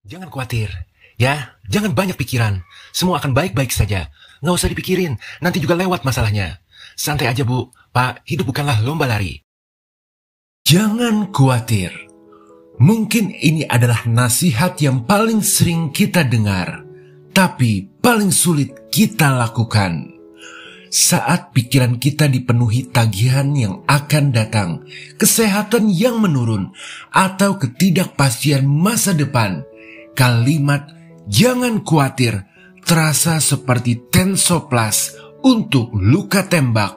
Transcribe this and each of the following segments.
Jangan khawatir, ya. Jangan banyak pikiran. Semua akan baik-baik saja. Nggak usah dipikirin, nanti juga lewat masalahnya. Santai aja, Bu. Pak, hidup bukanlah lomba lari. Jangan khawatir. Mungkin ini adalah nasihat yang paling sering kita dengar, tapi paling sulit kita lakukan. Saat pikiran kita dipenuhi tagihan yang akan datang, kesehatan yang menurun, atau ketidakpastian masa depan, kalimat "jangan khawatir" terasa seperti tensoplas untuk luka tembak.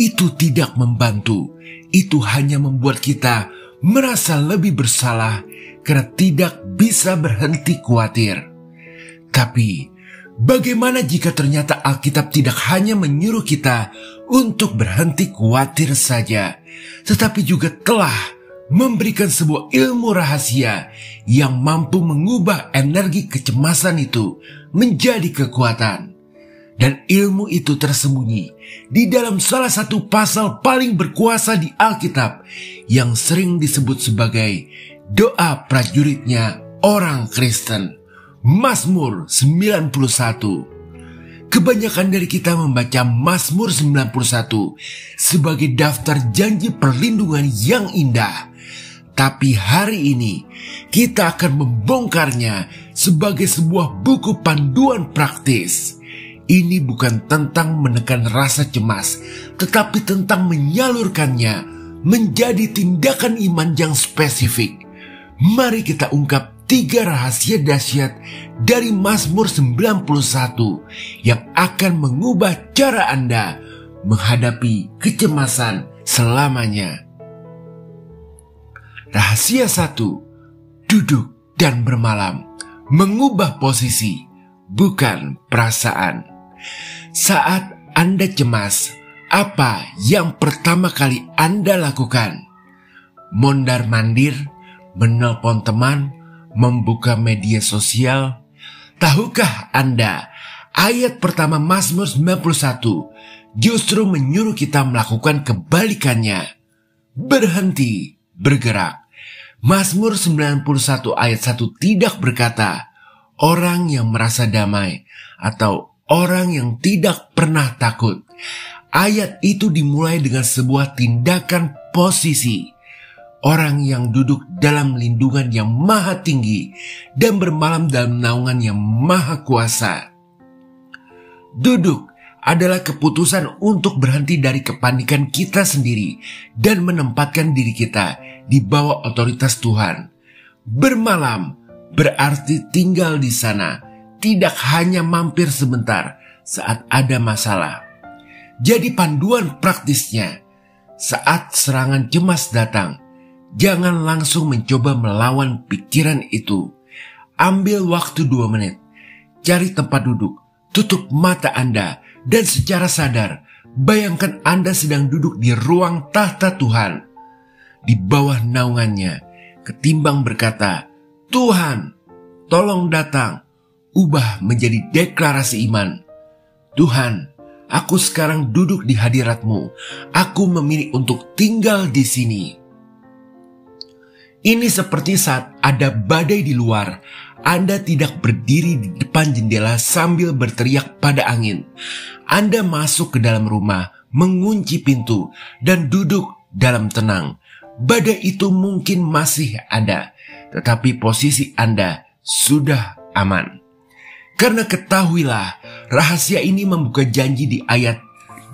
Itu tidak membantu. Itu hanya membuat kita merasa lebih bersalah karena tidak bisa berhenti khawatir. Tapi bagaimana jika ternyata Alkitab tidak hanya menyuruh kita untuk berhenti khawatir saja, tetapi juga telah memberikan sebuah ilmu rahasia yang mampu mengubah energi kecemasan itu menjadi kekuatan. Dan ilmu itu tersembunyi di dalam salah satu pasal paling berkuasa di Alkitab yang sering disebut sebagai doa prajuritnya orang Kristen, Mazmur 91. Kebanyakan dari kita membaca Mazmur 91 sebagai daftar janji perlindungan yang indah. Tapi hari ini kita akan membongkarnya sebagai sebuah buku panduan praktis. Ini bukan tentang menekan rasa cemas, tetapi tentang menyalurkannya menjadi tindakan iman yang spesifik. Mari kita ungkap 3 rahasia dahsyat dari Mazmur 91 yang akan mengubah cara Anda menghadapi kecemasan selamanya. Rahasia 1. Duduk dan bermalam. Mengubah posisi, bukan perasaan. Saat Anda cemas, apa yang pertama kali Anda lakukan? Mondar-mandir, menelpon teman, membuka media sosial? Tahukah Anda, ayat pertama Mazmur 91 justru menyuruh kita melakukan kebalikannya. Berhenti bergerak. Mazmur 91 ayat 1 tidak berkata, orang yang merasa damai atau orang yang tidak pernah takut. Ayat itu dimulai dengan sebuah tindakan posisi. Orang yang duduk dalam lindungan yang maha tinggi dan bermalam dalam naungan yang maha kuasa. Duduk adalah keputusan untuk berhenti dari kepanikan kita sendiri dan menempatkan diri kita di bawah otoritas Tuhan. Bermalam berarti tinggal di sana, tidak hanya mampir sebentar saat ada masalah. Jadi panduan praktisnya, saat serangan cemas datang, jangan langsung mencoba melawan pikiran itu. Ambil waktu 2 menit, cari tempat duduk, tutup mata Anda, dan secara sadar, bayangkan Anda sedang duduk di ruang tahta Tuhan, di bawah naungannya, ketimbang berkata, Tuhan, tolong datang, ubah menjadi deklarasi iman. Tuhan, aku sekarang duduk di hadirat-Mu. Aku memilih untuk tinggal di sini. Ini seperti saat ada badai di luar. Anda tidak berdiri di depan jendela sambil berteriak pada angin. Anda masuk ke dalam rumah, mengunci pintu, dan duduk dalam tenang. Badai itu mungkin masih ada, tetapi posisi Anda sudah aman. Karena ketahuilah, rahasia ini membuka janji di ayat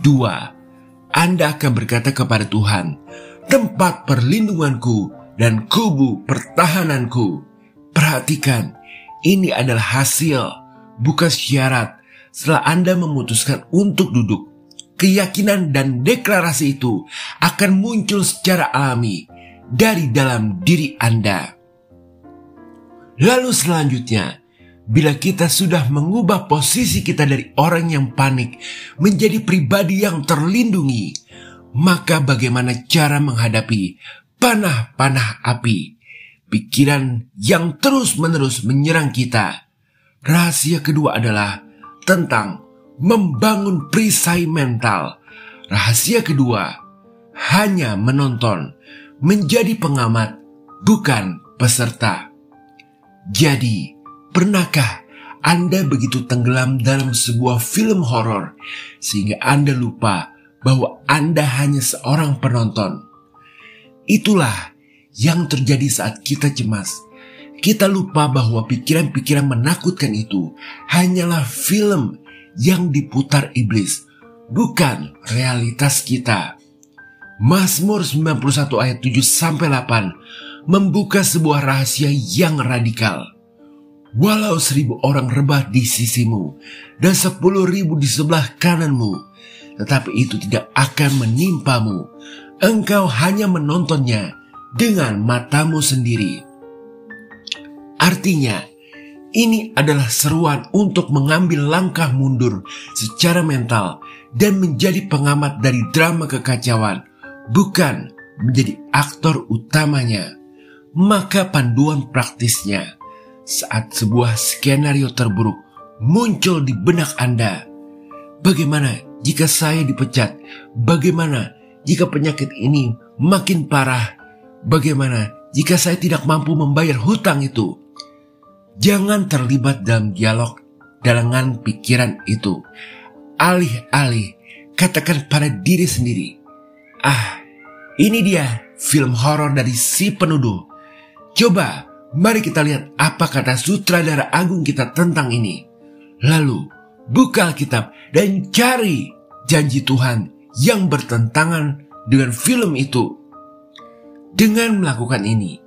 2. Anda akan berkata kepada Tuhan, tempat perlindunganku dan kubu pertahananku. Perhatikan, ini adalah hasil, bukan syarat. Setelah Anda memutuskan untuk duduk, keyakinan dan deklarasi itu akan muncul secara alami dari dalam diri Anda. Lalu selanjutnya, bila kita sudah mengubah posisi kita dari orang yang panik menjadi pribadi yang terlindungi, maka bagaimana cara menghadapi panah-panah api, pikiran yang terus-menerus menyerang kita? Rahasia kedua adalah tentang membangun perisai mental. Rahasia kedua, hanya menonton, menjadi pengamat, bukan peserta. Jadi, pernahkah Anda begitu tenggelam dalam sebuah film horor sehingga Anda lupa bahwa Anda hanya seorang penonton? Itulah yang terjadi saat kita cemas. Kita lupa bahwa pikiran-pikiran menakutkan itu hanyalah film yang diputar iblis, bukan realitas kita. Mazmur 91 ayat 7-8 membuka sebuah rahasia yang radikal. Walau 1.000 orang rebah di sisimu dan 10.000 di sebelah kananmu, tetapi itu tidak akan menimpamu. Engkau hanya menontonnya dengan matamu sendiri. Artinya, ini adalah seruan untuk mengambil langkah mundur secara mental dan menjadi pengamat dari drama kekacauan, bukan menjadi aktor utamanya. Maka panduan praktisnya, saat sebuah skenario terburuk muncul di benak Anda. Bagaimana jika saya dipecat? Bagaimana jika penyakit ini makin parah? Bagaimana jika saya tidak mampu membayar hutang itu? Jangan terlibat dalam dialog dengan pikiran itu. Alih-alih katakan pada diri sendiri, ini dia film horor dari si penuduh. Coba mari kita lihat apa kata sutradara agung kita tentang ini. Lalu buka Alkitab dan cari janji Tuhan yang bertentangan dengan film itu. Dengan melakukan ini,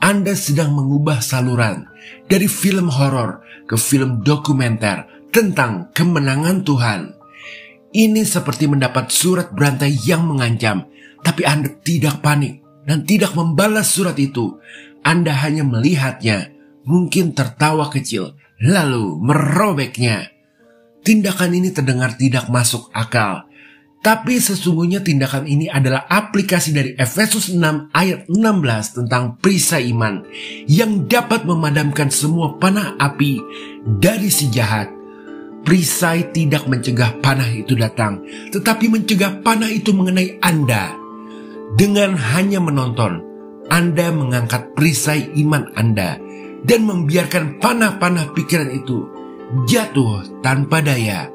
Anda sedang mengubah saluran dari film horor ke film dokumenter tentang kemenangan Tuhan. Ini seperti mendapat surat berantai yang mengancam, tapi Anda tidak panik dan tidak membalas surat itu. Anda hanya melihatnya, mungkin tertawa kecil, lalu merobeknya. Tindakan ini terdengar tidak masuk akal. Tapi sesungguhnya tindakan ini adalah aplikasi dari Efesus 6 ayat 16 tentang perisai iman yang dapat memadamkan semua panah api dari si jahat. Perisai tidak mencegah panah itu datang, tetapi mencegah panah itu mengenai Anda. Dengan hanya menonton, Anda mengangkat perisai iman Anda dan membiarkan panah-panah pikiran itu jatuh tanpa daya.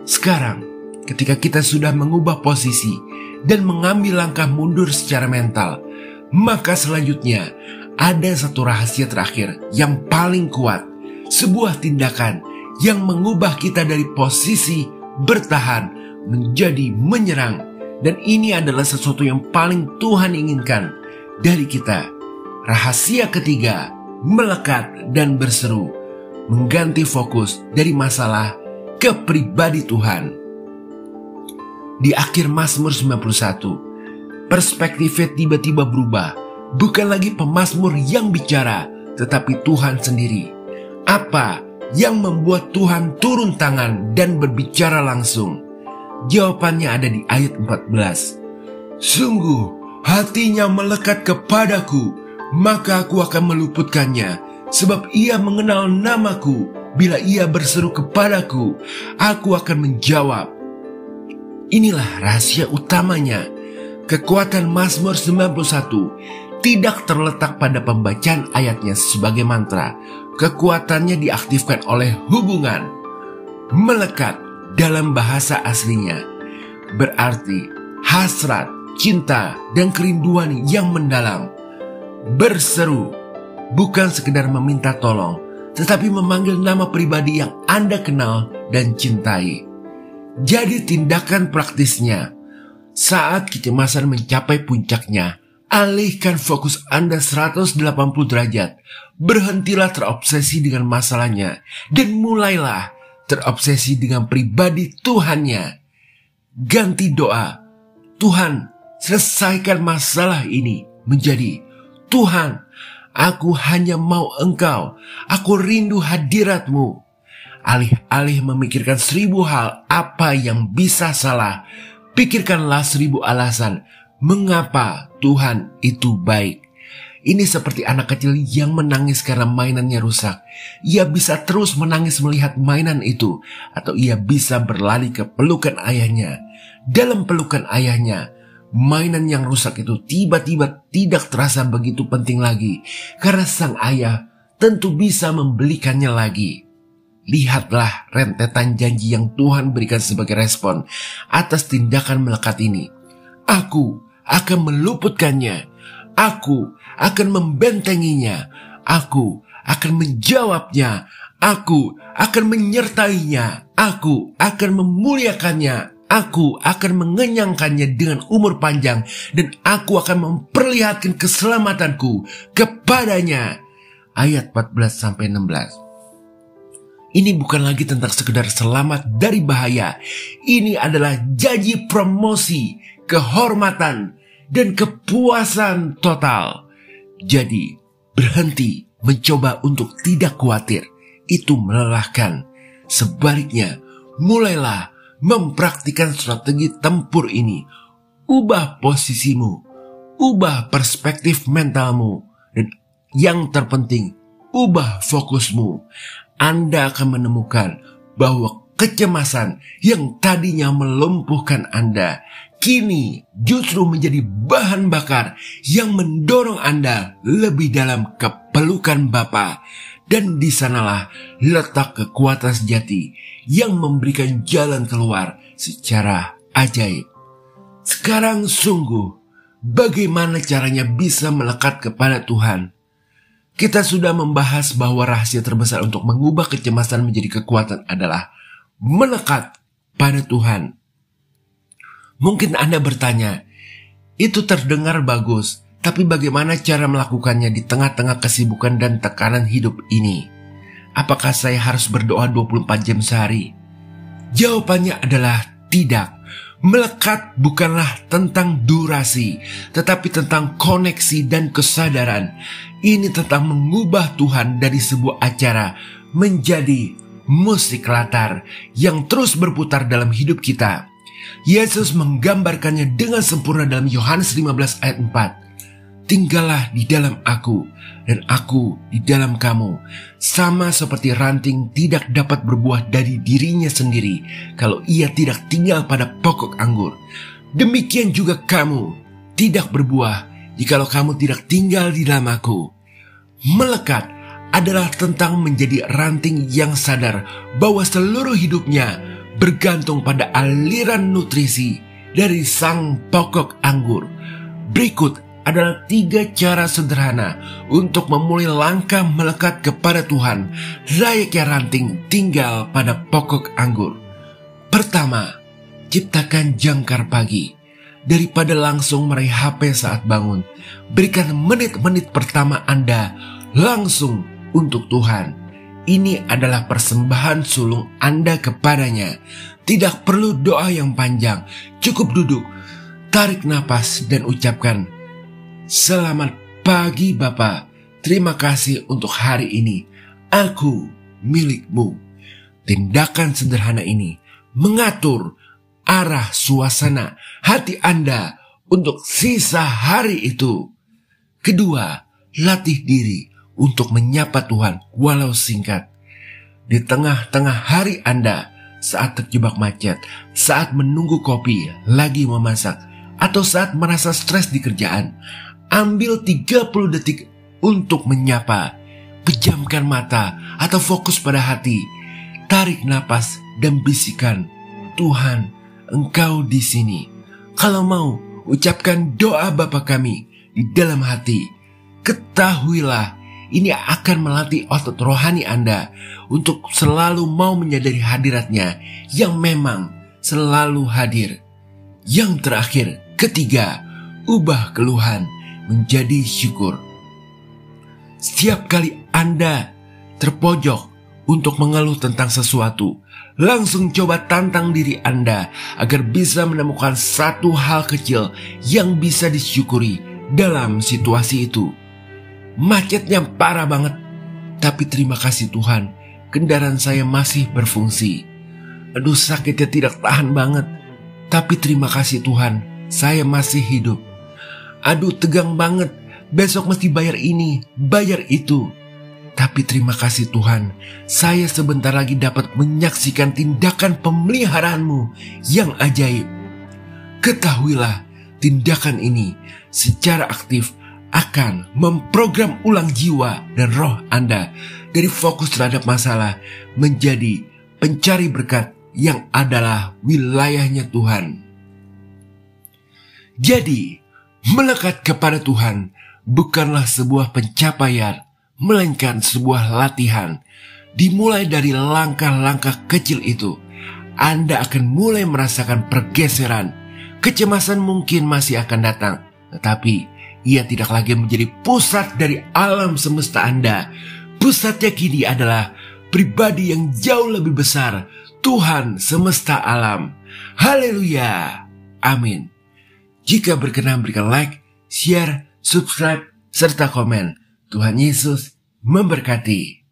Sekarang, ketika kita sudah mengubah posisi dan mengambil langkah mundur secara mental, maka selanjutnya ada satu rahasia terakhir yang paling kuat. Sebuah tindakan yang mengubah kita dari posisi bertahan menjadi menyerang. Dan ini adalah sesuatu yang paling Tuhan inginkan dari kita. Rahasia ketiga, melekat dan berseru. Mengganti fokus dari masalah ke pribadi Tuhan. Di akhir Mazmur 91, perspektifnya tiba-tiba berubah. Bukan lagi pemazmur yang bicara, tetapi Tuhan sendiri. Apa yang membuat Tuhan turun tangan dan berbicara langsung? Jawabannya ada di ayat 14. Sungguh, hatinya melekat kepadaku, maka aku akan meluputkannya. Sebab ia mengenal namaku, bila ia berseru kepadaku, aku akan menjawab. Inilah rahasia utamanya. Kekuatan Mazmur 91 tidak terletak pada pembacaan ayatnya sebagai mantra. Kekuatannya diaktifkan oleh hubungan. Melekat dalam bahasa aslinya berarti hasrat, cinta, dan kerinduan yang mendalam. Berseru bukan sekedar meminta tolong, tetapi memanggil nama pribadi yang Anda kenal dan cintai. Jadi tindakan praktisnya, saat kecemasan mencapai puncaknya, alihkan fokus Anda 180 derajat. Berhentilah terobsesi dengan masalahnya dan mulailah terobsesi dengan pribadi Tuhannya. Ganti doa, Tuhan, selesaikan masalah ini, menjadi Tuhan, aku hanya mau Engkau, aku rindu hadirat-Mu. Alih-alih memikirkan 1000 hal apa yang bisa salah, pikirkanlah 1000 alasan mengapa Tuhan itu baik. Ini seperti anak kecil yang menangis karena mainannya rusak. Ia bisa terus menangis melihat mainan itu, atau ia bisa berlari ke pelukan ayahnya. Dalam pelukan ayahnya, mainan yang rusak itu tiba-tiba tidak terasa begitu penting lagi, karena sang ayah tentu bisa membelikannya lagi. Lihatlah rentetan janji yang Tuhan berikan sebagai respon atas tindakan melekat ini. Aku akan meluputkannya. Aku akan membentenginya. Aku akan menjawabnya. Aku akan menyertainya. Aku akan memuliakannya. Aku akan mengenyangkannya dengan umur panjang. Dan aku akan memperlihatkan keselamatanku kepadanya. Ayat 14-16. Ini bukan lagi tentang sekedar selamat dari bahaya. Ini adalah janji promosi, kehormatan, dan kepuasan total. Jadi, berhenti mencoba untuk tidak khawatir. Itu melelahkan. Sebaliknya, mulailah mempraktikkan strategi tempur ini. Ubah posisimu, ubah perspektif mentalmu, dan yang terpenting, ubah fokusmu. Anda akan menemukan bahwa kecemasan yang tadinya melumpuhkan Anda kini justru menjadi bahan bakar yang mendorong Anda lebih dalam ke pelukan Bapa. Dan di sanalah letak kekuatan sejati yang memberikan jalan keluar secara ajaib. Sekarang sungguh, bagaimana caranya bisa melekat kepada Tuhan? Kita sudah membahas bahwa rahasia terbesar untuk mengubah kecemasan menjadi kekuatan adalah melekat pada Tuhan. Mungkin Anda bertanya, itu terdengar bagus, tapi bagaimana cara melakukannya di tengah-tengah kesibukan dan tekanan hidup ini? Apakah saya harus berdoa 24 jam sehari? Jawabannya adalah tidak. Melekat bukanlah tentang durasi, tetapi tentang koneksi dan kesadaran. Ini tentang mengubah Tuhan dari sebuah acara menjadi musik latar yang terus berputar dalam hidup kita. Yesus menggambarkannya dengan sempurna dalam Yohanes 15 ayat 4. Tinggallah di dalam aku dan aku di dalam kamu. Sama seperti ranting tidak dapat berbuah dari dirinya sendiri kalau ia tidak tinggal pada pokok anggur. Demikian juga kamu tidak berbuah jikalau kamu tidak tinggal di dalam aku. Melekat adalah tentang menjadi ranting yang sadar bahwa seluruh hidupnya bergantung pada aliran nutrisi dari sang pokok anggur. Berikut adalah 3 cara sederhana untuk memulai langkah melekat kepada Tuhan, layaknya ranting tinggal pada pokok anggur. Pertama, ciptakan jangkar pagi. Daripada langsung meraih HP saat bangun, berikan menit-menit pertama Anda langsung untuk Tuhan. Ini adalah persembahan sulung Anda kepadanya. Tidak perlu doa yang panjang, cukup duduk, tarik napas dan ucapkan, "Selamat pagi Bapa, terima kasih untuk hari ini, aku milikmu." Tindakan sederhana ini mengatur arah suasana hati Anda untuk sisa hari itu. Kedua, latih diri untuk menyapa Tuhan walau singkat. Di tengah-tengah hari Anda, saat terjebak macet, saat menunggu kopi lagi memasak, atau saat merasa stres di kerjaan, ambil 30 detik untuk menyapa. Pejamkan mata atau fokus pada hati. Tarik napas dan bisikan, "Tuhan, Engkau di sini." Kalau mau, ucapkan doa Bapa kami di dalam hati. Ketahuilah, ini akan melatih otot rohani Anda untuk selalu mau menyadari hadiratnya yang memang selalu hadir. Yang terakhir, ketiga, ubah keluhan menjadi syukur. Setiap kali Anda terpojok untuk mengeluh tentang sesuatu, langsung coba tantang diri Anda agar bisa menemukan satu hal kecil yang bisa disyukuri dalam situasi itu. Macetnya parah banget, tapi terima kasih Tuhan, kendaraan saya masih berfungsi. Aduh, sakitnya tidak tahan banget, tapi terima kasih Tuhan, saya masih hidup. Aduh, tegang banget, besok mesti bayar ini, bayar itu. Tapi terima kasih Tuhan, saya sebentar lagi dapat menyaksikan tindakan pemeliharaanmu yang ajaib. Ketahuilah, tindakan ini secara aktif akan memprogram ulang jiwa dan roh Anda dari fokus terhadap masalah menjadi pencari berkat yang adalah wilayahnya Tuhan. Jadi, melekat kepada Tuhan bukanlah sebuah pencapaian, melainkan sebuah latihan. Dimulai dari langkah-langkah kecil itu, Anda akan mulai merasakan pergeseran. Kecemasan mungkin masih akan datang, tetapi ia tidak lagi menjadi pusat dari alam semesta Anda. Pusatnya kini adalah pribadi yang jauh lebih besar, Tuhan semesta alam. Haleluya. Amin. Jika berkenan berikan like, share, subscribe, serta komen. Tuhan Yesus memberkati.